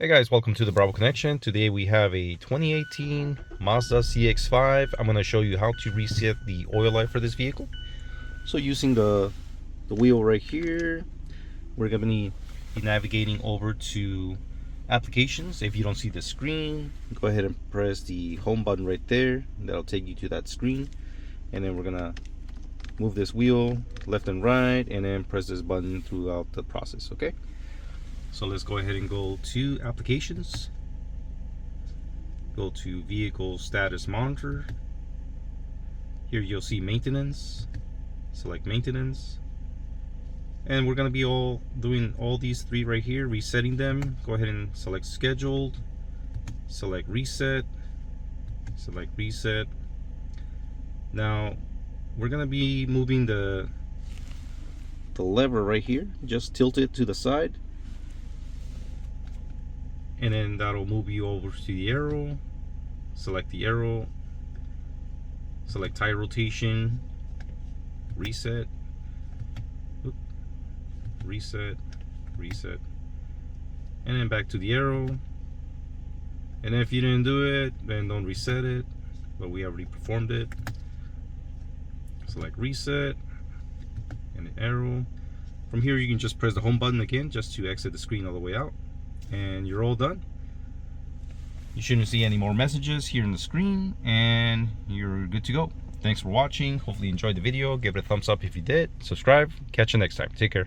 Hey guys, welcome to the Bravo Connection. Today we have a 2018 Mazda CX5. I'm going to show you how to reset the oil life for this vehicle. So using the wheel right here, we're going to be navigating over to applications. If you don't see the screen, go ahead and press the home button right there. That'll take you to that screen. And then we're going to move this wheel left and right and then press this button throughout the process, okay? So let's go ahead and go to applications, go to vehicle status monitor. Here you'll see maintenance, select maintenance. And we're gonna be doing all these three right here, resetting them. Go ahead and select scheduled, select reset, select reset. Now we're gonna be moving the lever right here, just tilt it to the side. And then that'll move you over to the arrow. Select the arrow, select tire rotation, reset, reset, reset, and then back to the arrow. And then if you didn't do it, then don't reset it, but we already performed it. Select reset and the arrow. From here you can just press the home button again just to exit the screen all the way out. And you're all done. You shouldn't see any more messages here on the screen, and you're good to go. Thanks for watching. Hopefully you enjoyed the video. Give it a thumbs up if you did. Subscribe. Catch you next time. Take care.